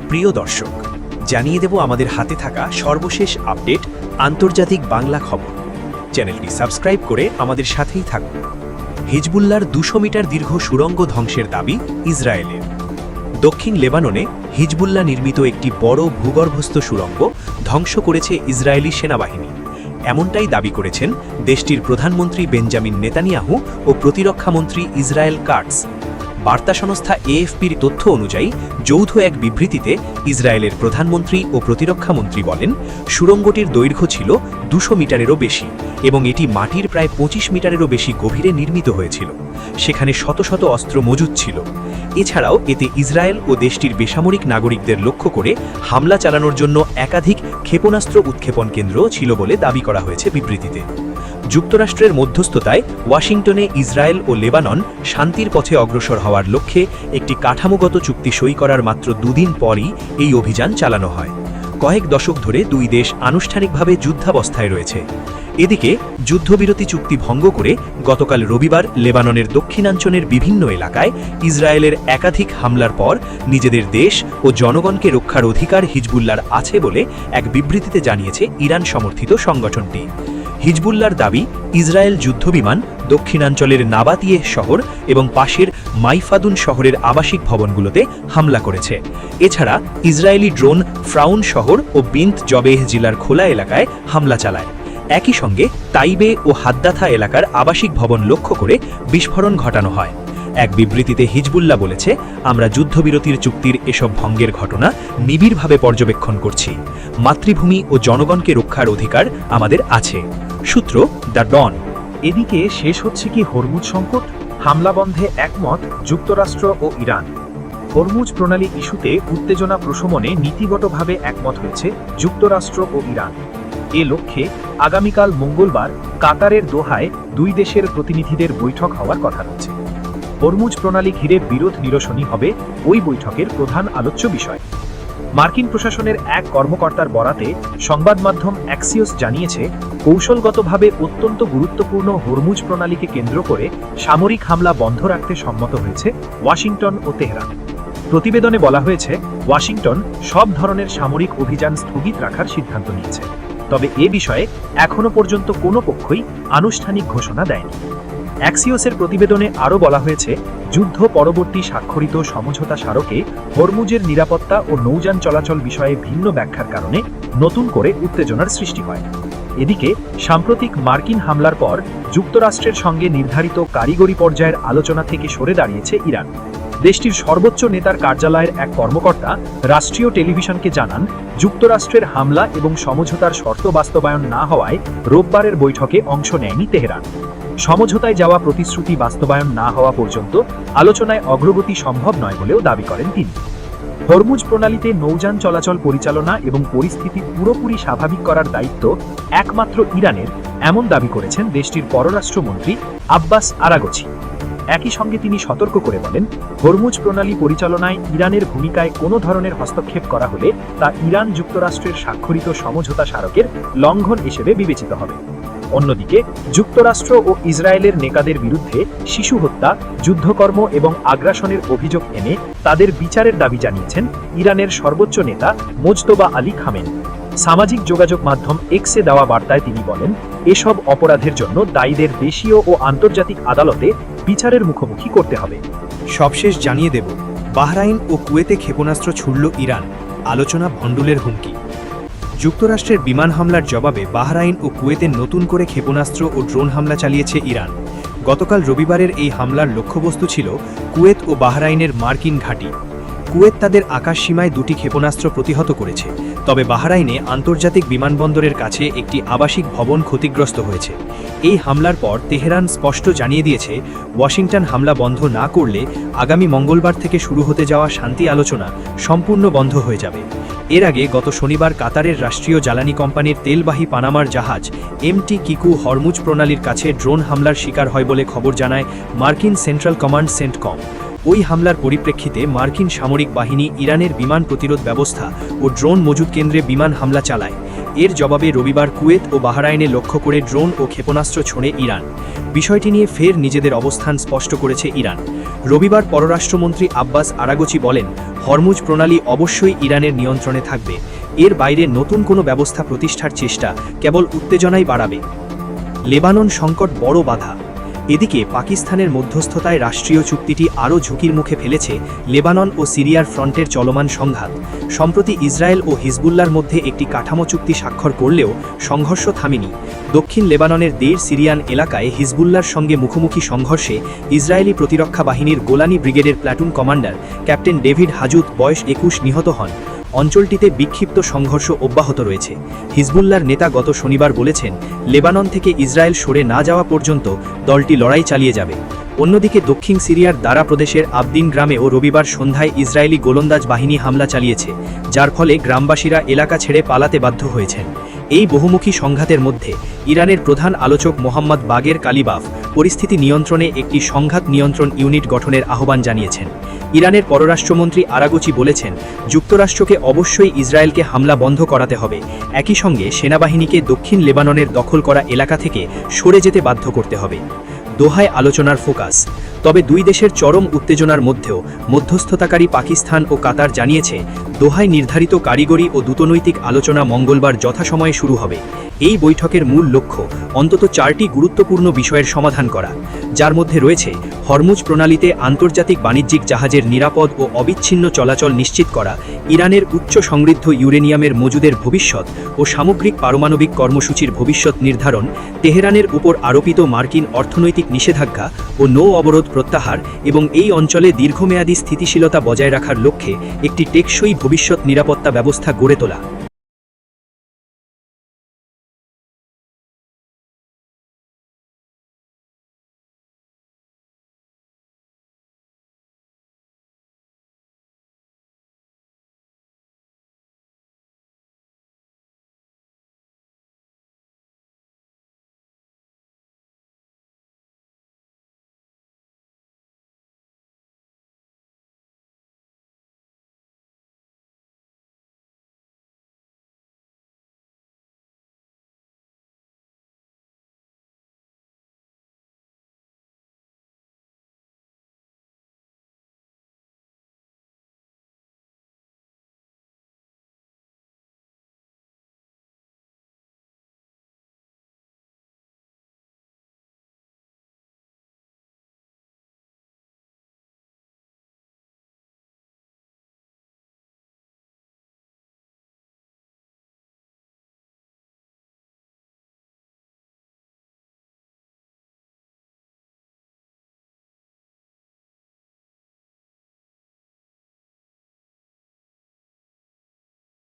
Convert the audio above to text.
প্রিয় দর্শক, জানিয়ে দেব আমাদের হাতে থাকা সর্বশেষ আপডেট আন্তর্জাতিক বাংলা খবর। চ্যানেলটি সাবস্ক্রাইব করে আমাদের সাথেই থাকুন। হিজবুল্লাহর 200 মিটার দীর্ঘ সুড়ঙ্গ ধ্বংসের দাবি ইসরায়েলের। দক্ষিণ লেবাননে হিজবুল্লাহ নির্মিত একটি বড় ভূগর্ভস্থ সুড়ঙ্গ ধ্বংস করেছে ইসরায়েলি সেনাবাহিনী। এমনটাই দাবি করেছেন দেশটির প্রধানমন্ত্রী বেঞ্জামিন নেতানিয়াহু ও প্রতিরক্ষামন্ত্রী ইসরায়েল কাটস। বার্তা সংস্থা এএফপির তথ্য অনুযায়ী যৌথ এক বিবৃতিতে ইসরায়েলের প্রধানমন্ত্রী ও প্রতিরক্ষামন্ত্রী বলেন, সুড়ঙ্গটির দৈর্ঘ্য ছিল 200 মিটারেরও বেশি এবং এটি মাটির প্রায় 25 মিটারেরও বেশি গভীরে নির্মিত হয়েছিল। সেখানে শত শত অস্ত্র মজুদ ছিল। এছাড়াও এতে ইসরায়েল ও দেশটির বেসামরিক নাগরিকদের লক্ষ্য করে হামলা চালানোর জন্য একাধিক ক্ষেপণাস্ত্র উৎক্ষেপণ কেন্দ্রও ছিল বলে দাবি করা হয়েছে বিবৃতিতে। যুক্তরাষ্ট্রের মধ্যস্থতায় ওয়াশিংটনে ইসরায়েল ও লেবানন শান্তির পথে অগ্রসর হওয়ার লক্ষ্যে একটি কাঠামোগত চুক্তি সই করার মাত্র 2 দিন পরই এই অভিযান চালানো হয়। কয়েক দশক ধরে দুই দেশ আনুষ্ঠানিকভাবে যুদ্ধাবস্থায় রয়েছে। এদিকে যুদ্ধবিরতি চুক্তি ভঙ্গ করে গতকাল রবিবার লেবাননের দক্ষিণাঞ্চলের বিভিন্ন এলাকায় ইসরায়েলের একাধিক হামলার পর নিজেদের দেশ ও জনগণকে রক্ষার অধিকার হিজবুল্লাহর আছে বলে এক বিবৃতিতে জানিয়েছে ইরান সমর্থিত সংগঠনটি। হিজবুল্লাহর দাবি, ইসরায়েল যুদ্ধবিমান দক্ষিণাঞ্চলের নাবাতিয়েহ শহর এবং পাশের মাইফাদুন শহরের আবাসিক ভবনগুলোতে হামলা করেছে। এছাড়া ইসরায়েলি ড্রোন ফ্রাউন শহর ও বিন্ত জবেহ জেলার খোলা এলাকায় হামলা চালায়। একই সঙ্গে তাইবে ও হাদ্দাথা এলাকার আবাসিক ভবন লক্ষ্য করে বিস্ফোরণ ঘটানো হয়। এক বিবৃতিতে হিজবুল্লাহ বলেছে, আমরা যুদ্ধবিরতির চুক্তির এসব ভঙ্গের ঘটনা নিবিড়ভাবে পর্যবেক্ষণ করছি। মাতৃভূমি ও জনগণকে রক্ষার অধিকার আমাদের আছে। সূত্র দ্য ডন। এদিকে শেষ হচ্ছে কি হরমুজ সংকট? হামলা বন্ধে একমত যুক্তরাষ্ট্র ও ইরান। হরমুজ প্রণালী ইস্যুতে উত্তেজনা প্রশমনে নীতিগতভাবে একমত হয়েছে যুক্তরাষ্ট্র ও ইরান। এ লক্ষ্যে আগামীকাল মঙ্গলবার কাতারের দোহায় দুই দেশের প্রতিনিধিদের বৈঠক হওয়ার কথা রয়েছে। হরমুজ প্রণালী ঘিরে বিরোধ নিরসনই হবে ওই বৈঠকের প্রধান আলোচ্য বিষয়। মার্কিন প্রশাসনের এক কর্মকর্তার বরাতে সংবাদ মাধ্যম অ্যাক্সিওস জানিয়েছে, কৌশলগতভাবে অত্যন্ত গুরুত্বপূর্ণ হরমুজ প্রণালীকে কেন্দ্র করে সামরিক হামলা বন্ধ রাখতে সম্মত হয়েছে ওয়াশিংটন ও তেহরান। প্রতিবেদনে বলা হয়েছে, ওয়াশিংটন সব ধরনের সামরিক অভিযান স্থগিত রাখার সিদ্ধান্ত নিয়েছে। তবে এ বিষয়ে এখনো পর্যন্ত কোনো পক্ষই আনুষ্ঠানিক ঘোষণা দেয়নি। অ্যাক্সিওসের প্রতিবেদনে আরও বলা হয়েছে, যুদ্ধ পরবর্তী স্বাক্ষরিত সমঝোতা স্মারকে হরমুজের নিরাপত্তা ও নৌযান চলাচল বিষয়ে ভিন্ন ব্যাখ্যার কারণে নতুন করে উত্তেজনার সৃষ্টি হয়। এদিকে সাম্প্রতিক মার্কিন হামলার পর যুক্তরাষ্ট্রের সঙ্গে নির্ধারিত কারিগরি পর্যায়ের আলোচনা থেকে সরে দাঁড়িয়েছে ইরান। দেশটির সর্বোচ্চ নেতার কার্যালয়ের এক কর্মকর্তা রাষ্ট্রীয় টেলিভিশনকে জানান, যুক্তরাষ্ট্রের হামলা এবং সমঝোতার শর্ত বাস্তবায়ন না হওয়ায় রোববারের বৈঠকে অংশ নেয়নি তেহরান। সমঝোতায় যাওয়া প্রতিশ্রুতি বাস্তবায়ন না হওয়া পর্যন্ত আলোচনায় অগ্রগতি সম্ভব নয় বলেও দাবি করেন তিনি। হরমুজ প্রণালীতে নৌযান চলাচল পরিচালনা এবং পরিস্থিতি পুরোপুরি স্বাভাবিক করার দায়িত্ব একমাত্র ইরানের, এমন দাবি করেছেন দেশটির পররাষ্ট্রমন্ত্রী আব্বাস আরাগচি। একই সঙ্গে তিনি সতর্ক করে বলেন, হরমুজ প্রণালী পরিচালনায় ইরানের ভূমিকায় কোনো ধরনের হস্তক্ষেপ করা হলে তা ইরান যুক্তরাষ্ট্রের স্বাক্ষরিত সমঝোতা স্মারকের লঙ্ঘন হিসেবে বিবেচিত হবে। অন্যদিকে যুক্তরাষ্ট্র ও ইসরায়েলের নেতাদের বিরুদ্ধে শিশু হত্যা, যুদ্ধকর্ম এবং আগ্রাসনের অভিযোগ এনে তাদের বিচারের দাবি জানিয়েছেন ইরানের সর্বোচ্চ নেতা মোজতবা আলী খামেনি। সামাজিক যোগাযোগ মাধ্যম এক্সে দেওয়া বার্তায় তিনি বলেন, এসব অপরাধের জন্য দায়ীদের দেশীয় ও আন্তর্জাতিক আদালতে বিচারের মুখোমুখি করতে হবে। সবশেষ জানিয়ে দেব, বাহরাইন ও কুয়েতে ক্ষেপণাস্ত্র ছুড়ল ইরান, আলোচনা ভণ্ডুলের হুমকি। যুক্তরাষ্ট্রের বিমান হামলার জবাবে বাহরাইন ও কুয়েতে নতুন করে ক্ষেপণাস্ত্র ও ড্রোন হামলা চালিয়েছে ইরান। গতকাল রবিবারের এই হামলার লক্ষ্যবস্তু ছিল কুয়েত ও বাহরাইনের মার্কিন ঘাঁটি। কুয়েত তাদের আকাশ সীমায় 2টি ক্ষেপণাস্ত্র প্রতিহত করেছে, তবে বাহরাইনে আন্তর্জাতিক বিমানবন্দরের কাছে একটি আবাসিক ভবন ক্ষতিগ্রস্ত হয়েছে। এই হামলার পর তেহরান স্পষ্ট জানিয়ে দিয়েছে, ওয়াশিংটন হামলা বন্ধ না করলে আগামী মঙ্গলবার থেকে শুরু হতে যাওয়া শান্তি আলোচনা সম্পূর্ণ বন্ধ হয়ে যাবে। এর আগে গত শনিবার কাতারের রাষ্ট্রীয় জ্বালানি কোম্পানির তেলবাহী পানামার জাহাজ এমটি কিকু হরমুজ প্রণালীর কাছে ড্রোন হামলার শিকার হয় বলে খবর জানায় মার্কিন সেন্ট্রাল কমান্ড সেন্টকম। ওই হামলার পরিপ্রেক্ষিতে মার্কিন সামরিক বাহিনী ইরানের বিমান প্রতিরোধ ব্যবস্থা ও ড্রোন মজুদ কেন্দ্রে বিমান হামলা চালায়। এর জবাবে রবিবার কুয়েত ও বাহরাইনে লক্ষ্য করে ড্রোন ও ক্ষেপণাস্ত্র ছোড়ে ইরান। বিষয়টি নিয়ে ফের নিজেদের অবস্থান স্পষ্ট করেছে ইরান। রবিবার পররাষ্ট্রমন্ত্রী আব্বাস আরাগচি বলেন, হরমুজ প্রণালী অবশ্যই ইরানের নিয়ন্ত্রণে থাকবে। এর বাইরে নতুন কোনো ব্যবস্থা প্রতিষ্ঠার চেষ্টা কেবল উত্তেজনাই বাড়াবে। লেবানন সংকট বড় বাধা। এদিকে পাকিস্তানের মধ্যস্থতায় রাষ্ট্রীয় চুক্তিটি আরও ঝুঁকির মুখে ফেলেছে লেবানন ও সিরিয়ার ফ্রন্টের চলমান সংঘাত। সম্প্রতি ইসরায়েল ও হিজবুল্লার মধ্যে একটি কাঠামো চুক্তি স্বাক্ষর করলেও সংঘর্ষ থামেনি। দক্ষিণ লেবাননের দেড় সিরিয়ান এলাকায় হিজবুল্লার সঙ্গে মুখোমুখি সংঘর্ষে ইসরায়েলি প্রতিরক্ষা বাহিনীর গোলানি ব্রিগেডের প্ল্যাটুন কমান্ডার ক্যাপ্টেন ডেভিড হাজুত বয়স 21 নিহত হন। অঞ্চলটিতে বিক্ষিপ্ত সংঘর্ষ অব্যাহত রয়েছে। হিজবুল্লার নেতা গত শনিবার বলেছেন, লেবানন থেকে ইসরায়েল সরে না যাওয়া পর্যন্ত দলটি লড়াই চালিয়ে যাবে। অন্যদিকে দক্ষিণ সিরিয়ার দারা প্রদেশের আবদিন গ্রামেও রবিবার সন্ধ্যায় ইসরায়েলি গোলন্দাজ বাহিনী হামলা চালিয়েছে, যার ফলে গ্রামবাসীরা এলাকা ছেড়ে পালাতে বাধ্য হয়েছেন। এই বহুমুখী সংঘাতের মধ্যে ইরানের প্রধান আলোচক মোহাম্মদ বাগের কালিবাফ পরিস্থিতি নিয়ন্ত্রণে একটি সংঘাত নিয়ন্ত্রণ ইউনিট গঠনের আহ্বান জানিয়েছেন। ইরানের পররাষ্ট্রমন্ত্রী আরাগচি বলেছেন, যুক্তরাষ্ট্রকে অবশ্যই ইসরায়েলকে হামলা বন্ধ করাতে হবে। একই সঙ্গে সেনাবাহিনীকে দক্ষিণ লেবাননের দখল করা এলাকা থেকে সরে যেতে বাধ্য করতে হবে। দোহায় আলোচনার ফোকাস। তবে দুই দেশের চরম উত্তেজনার মধ্যেও মধ্যস্থতাকারী পাকিস্তান ও কাতার জানিয়েছে, দোহায় নির্ধারিত কারিগরি ও দূতনৈতিক আলোচনা মঙ্গলবার যথাসময়ে শুরু হবে। এই বৈঠকের মূল লক্ষ্য অন্তত 4টি গুরুত্বপূর্ণ বিষয়ের সমাধান করা, যার মধ্যে রয়েছে হরমুজ প্রণালীতে আন্তর্জাতিক বাণিজ্যিক জাহাজের নিরাপদ ও অবিচ্ছিন্ন চলাচল নিশ্চিত করা, ইরানের উচ্চ সমৃদ্ধ ইউরেনিয়ামের মজুদের ভবিষ্যৎ ও সামগ্রিক পারমাণবিক কর্মসূচির ভবিষ্যৎ নির্ধারণ, তেহরানের উপর আরোপিত মার্কিন অর্থনৈতিক নিষেধাজ্ঞা ও নৌ অবরোধ প্রত্যাহার এবং এই অঞ্চলে দীর্ঘমেয়াদী স্থিতিশীলতা বজায় রাখার লক্ষ্যে একটি টেকসই ভবিষ্যৎ নিরাপত্তা ব্যবস্থা গড়ে তোলা।